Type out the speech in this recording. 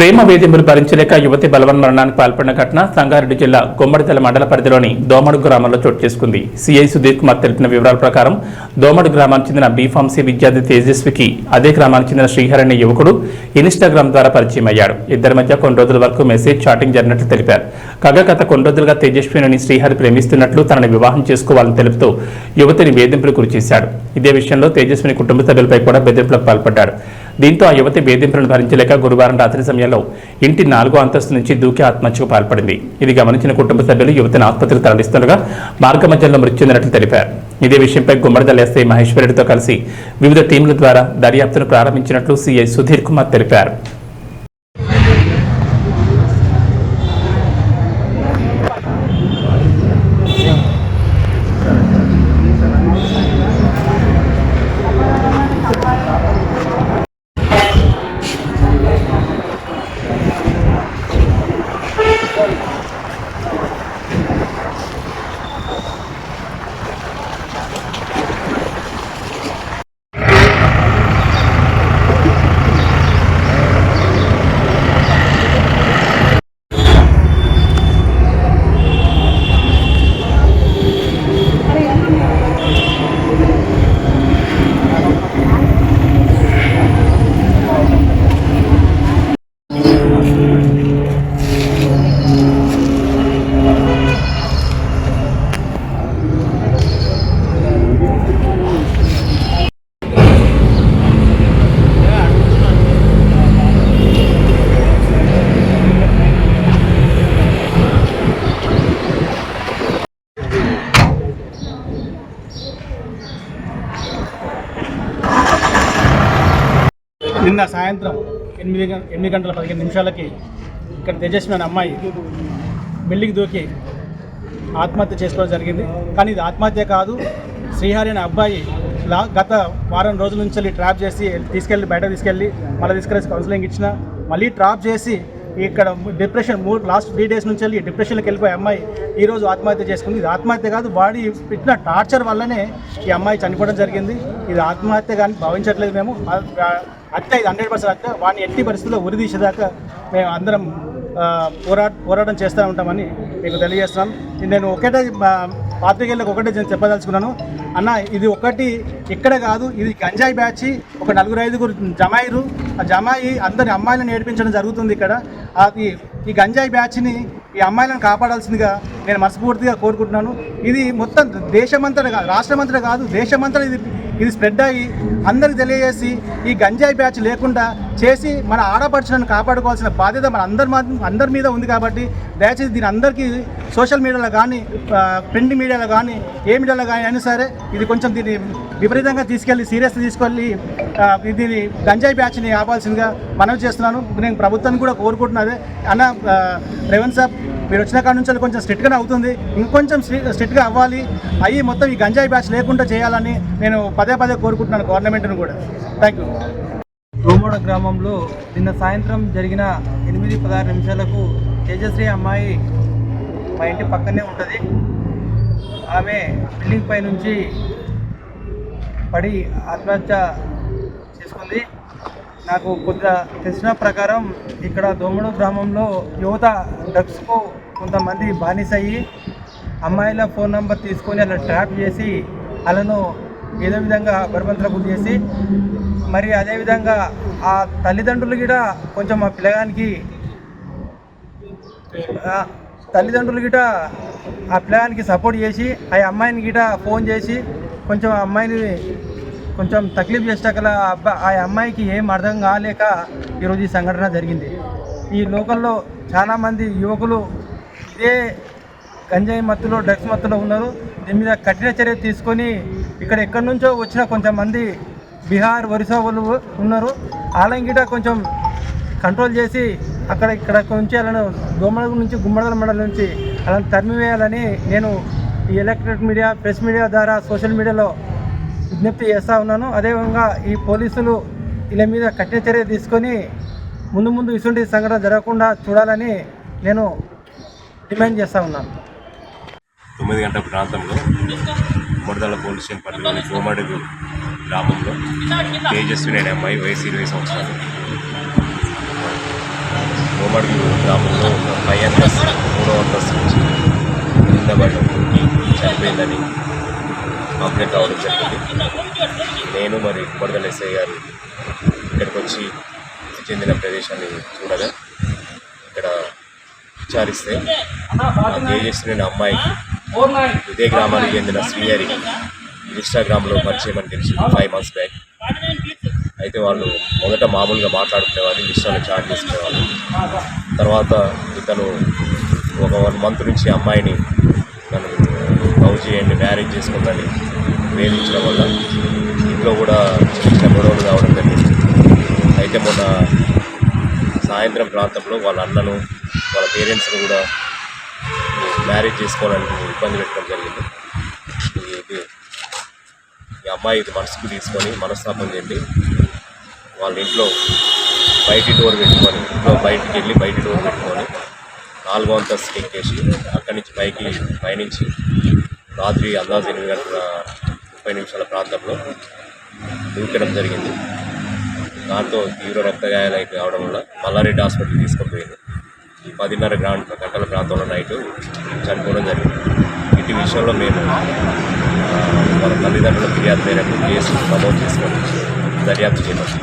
ప్రేమ వేధింపులు భరించలేక యువతి బలవన్మరణానికి పాల్పడిన ఘటన సంగారెడ్డి జిల్లా గుమ్మడితల మండల పరిధిలోని దోమడు గ్రామంలో చోటు చేసుకుంది. సిఐ సుధీర్ కుమార్ తెలిపిన వివరాల ప్రకారం దోమడు గ్రామానికి చెందిన బీఫార్మసీ విద్యార్థి తేజస్వికి అదే గ్రామానికి చెందిన శ్రీహరి అనే యువకుడు ఇన్స్టాగ్రామ్ ద్వారా పరిచయం అయ్యాడు. ఇద్దరి మధ్య కొన్ని రోజుల వరకు మెసేజ్ చాటింగ్ జరిగినట్లు తెలిపారు. కాగా గత కొన్ని రోజులుగా తేజస్విని శ్రీహరి ప్రేమిస్తున్నట్లు తనని వివాహం చేసుకోవాలని తెలుపుతూ యువతిని వేధింపులు గురిచేశాడు. ఇదే విషయంలో తేజస్విని కుటుంబ సభ్యులపై కూడా బెదిరింపులకు పాల్పడ్డాడు. దీంతో ఆ యువతి వేధింపులను భరించలేక గురువారం రాత్రి సమయంలో ఇంటి 4వ అంతస్తు నుంచి దూకి ఆత్మహత్యకు పాల్పడింది. ఇది గమనించిన కుటుంబ సభ్యులు యువతిని ఆసుపత్రికి తరలిస్తుండగా మార్గ మధ్యలో మృతి చెందినట్లు తెలిపారు. ఇదే విషయంపై గుమ్మడిదల ఎస్ఐ మహేశ్వరరెడ్డితో కలిసి వివిధ టీంల ద్వారా దర్యాప్తును ప్రారంభించినట్లు సిఐ సుధీర్ కుమార్ తెలిపారు. నిన్న సాయంత్రం 8 గంటల 15 నిమిషాలకి ఇక్కడ తేజస్వి అనే అమ్మాయి బిల్డింగ్ దూకి ఆత్మహత్య చేసుకోవడం జరిగింది. కానీ ఇది ఆత్మహత్య కాదు. శ్రీహరి అనే అబ్బాయి గత వారం రోజుల నుంచి ట్రాప్ చేసి బయట తీసుకెళ్ళి మళ్ళీ తీసుకెళ్ళి కౌన్సిలింగ్ ఇచ్చిన మళ్ళీ ట్రాప్ చేసి ఇక్కడ డిప్రెషన్ లాస్ట్ 3 డేస్ నుంచి వెళ్ళి డిప్రెషన్కి వెళ్ళిపోయే అమ్మాయి ఈరోజు ఆత్మహత్య చేసుకుంది. ఇది ఆత్మహత్య కాదు, వాడి పెట్టిన టార్చర్ వల్లనే ఈ అమ్మాయి చనిపోవడం జరిగింది. ఇది ఆత్మహత్య కానీ భావించట్లేదు మేము. హత్య ఇది 100% హత్య. వాడిని ఎట్టి పరిస్థితుల్లో ఉరిదీసేదాకా మేము అందరం పోరాటం చేస్తూ ఉంటామని మీకు తెలియజేస్తున్నాను. నేను పాత్రికేయులకు ఒకటే చెప్పదలుచుకున్నాను. అన్న, ఇది ఒకటి ఇక్కడ కాదు, ఇది గంజాయి బ్యాచ్. ఒక 4-5 జమాయిరు. ఆ జమాయి అందరి అమ్మాయిలను ఏడిపించడం జరుగుతుంది ఇక్కడ. అది ఈ గంజాయి బ్యాచ్ని ఈ అమ్మాయిలను కాపాడాల్సిందిగా నేను మనస్ఫూర్తిగా కోరుకుంటున్నాను. ఇది మొత్తం దేశమంతటా కాదు, రాష్ట్రమంతటా కాదు, దేశమంతటా ఇది స్ప్రెడ్ అయ్యి అందరికి తెలియజేసి ఈ గంజాయి బ్యాచ్ లేకుండా చేసి మన ఆడపడుచులను కాపాడుకోవాల్సిన బాధ్యత మన అందరి మీద ఉంది. కాబట్టి దయచేసి దీని అందరికీ సోషల్ మీడియాలో కానీ ప్రింట్ మీడియాలో కానీ ఏ మీడియాలో కానీ అయినా సరే ఇది కొంచెం దీన్ని విపరీతంగా సీరియస్గా తీసుకెళ్ళి దీన్ని గంజాయి బ్యాచ్ని ఆపాల్సిందిగా మనవి చేస్తున్నాను. నేను ప్రభుత్వాన్ని కూడా కోరుకుంటున్నదే. అన్న రేవంత్ సాబ్, మీరు వచ్చిన కాడ నుంచి కొంచెం స్ట్రిక్ట్గానే అవుతుంది, ఇంకొంచెం స్ట్రిక్ట్గా అవ్వాలి, అయ్యి మొత్తం ఈ గంజాయి బ్యాచ్ లేకుండా చేయాలని నేను పదే కోరుకుంటున్నాను గవర్నమెంట్ను కూడా. Thank you. దోమడ గ్రామంలో నిన్న సాయంత్రం జరిగిన 8-16 నిమిషాలకు తేజశ్రీ అమ్మాయి మా ఇంటి పక్కనే ఉంటుంది. ఆమె బిల్డింగ్ పై నుంచి పడి ఆత్మహత్య చేసుకుంది. నాకు కొద్దిగా తెలిసిన ప్రకారం ఇక్కడ దోమడ గ్రామంలో యువత డ్రగ్స్కు కొంతమంది బానిసయ్యి అమ్మాయిల ఫోన్ నెంబర్ తీసుకొని అలా ట్రాప్ చేసి వాళ్ళను ఏదో విధంగా బలవంతలకు గురి చేసి మరి అదేవిధంగా ఆ తల్లిదండ్రులు గిట కొంచెం ఆ పిల్లగానికి సపోర్ట్ చేసి ఆ అమ్మాయిని గిట ఫోన్ చేసి కొంచెం ఆ అమ్మాయిని కొంచెం తక్లీఫ్ చేసాకల ఆ అమ్మాయికి ఏం అర్థం కాలేక ఈరోజు ఈ సంఘటన జరిగింది. ఈ లోకల్లో చాలామంది యువకులు ఇదే గంజాయి మత్తులో డ్రగ్స్ మత్తులో ఉన్నారు. దీని మీద కఠిన చర్య తీసుకొని ఎక్కడి నుంచో వచ్చిన కొంతమంది బీహార్ ఒరిస్సా వాళ్ళు ఉన్నారు. వాళ్ళని గిట కొంచెం కంట్రోల్ చేసి ఇక్కడ నుంచి వాళ్ళను దోమడ నుంచి గుమ్మడిదల మండలం నుంచి వాళ్ళని తరిమివేయాలని నేను ఈ ఎలక్ట్రానిక్ మీడియా, ప్రెస్ మీడియా ద్వారా సోషల్ మీడియాలో విజ్ఞప్తి చేస్తూ ఉన్నాను. అదేవిధంగా ఈ పోలీసులు వీళ్ళ మీద కఠిన చర్య తీసుకొని ముందు ఇటువంటి సంఘటన జరగకుండా చూడాలని నేను డిమాండ్ చేస్తూ ఉన్నాను. 9 గంటల ప్రాంతంలో ముడదల పోలీస్ స్టేషన్ పరిధిలోని గోమడుగు గ్రామంలో తేజస్విని అనే అమ్మాయి వయసు 20 సంవత్సరాలు దోమడుగు గ్రామంలో ఒక పై అంతస్తు 3వ అంతస్తు నుంచి కింద పడడం చనిపోయిందని కంప్లైంట్ రావడం జరిగింది. నేను మరి కొడదల ఎస్ఐ గారు ఇక్కడికి వచ్చి మృతి చెందిన ప్రదేశాన్ని చూడగా ఇక్కడ విచారిస్తే తేజస్విని అమ్మాయికి ఇదే గ్రామానికి చెందిన శ్రీహరి ఇన్స్టాగ్రామ్లో పరిచయం అని తెలిసింది 5 months బ్యాక్. అయితే వాళ్ళు మొదట మామూలుగా మాట్లాడుకునేవారు, ఇన్స్టాలో చాట్ చేసుకునేవాళ్ళు. తర్వాత ఇతను ఒక 1 month నుంచి అమ్మాయిని నన్ను లవ్ చేయండి, మ్యారేజ్ చేసుకుందని వేధించడం వల్ల ఇంట్లో కూడా చిన్న చిన్న గొడవలు కావడం జరిగింది. అయితే మొన్న సాయంత్రం ప్రాంతంలో వాళ్ళ అన్నను వాళ్ళ పేరెంట్స్ను కూడా మ్యారేజ్ చేసుకోవాలని ఇబ్బంది పెట్టడం జరిగింది. ఈ అమ్మాయి ఇది మనసుకు తీసుకొని మనస్తాపం చెంది వాళ్ళ ఇంట్లో బయటి డోర్ పెట్టుకొని బయటికి వెళ్ళి బయటి డోర్ పెట్టుకొని 4వ అంతస్తు ఎక్కేసి అక్కడి నుంచి పైనుంచి రాత్రి అందాజు 8:30 ప్రాంతంలో దూకడం జరిగింది. దాంతో తీవ్ర రక్తగాయాలు కావడం వల్ల మల్లారెడ్డి హాస్పిటల్కి తీసుకుపోయింది. ఈ 10:30 గంటల ప్రాంతంలో నైట్ చనిపోవడం జరిగింది. ఇటు విషయంలో మేము వాళ్ళ తల్లిదండ్రుల ఫిర్యాదు మేరకు కేసు నమోదు చేసుకొని దర్యాప్తు చేపట్టాం.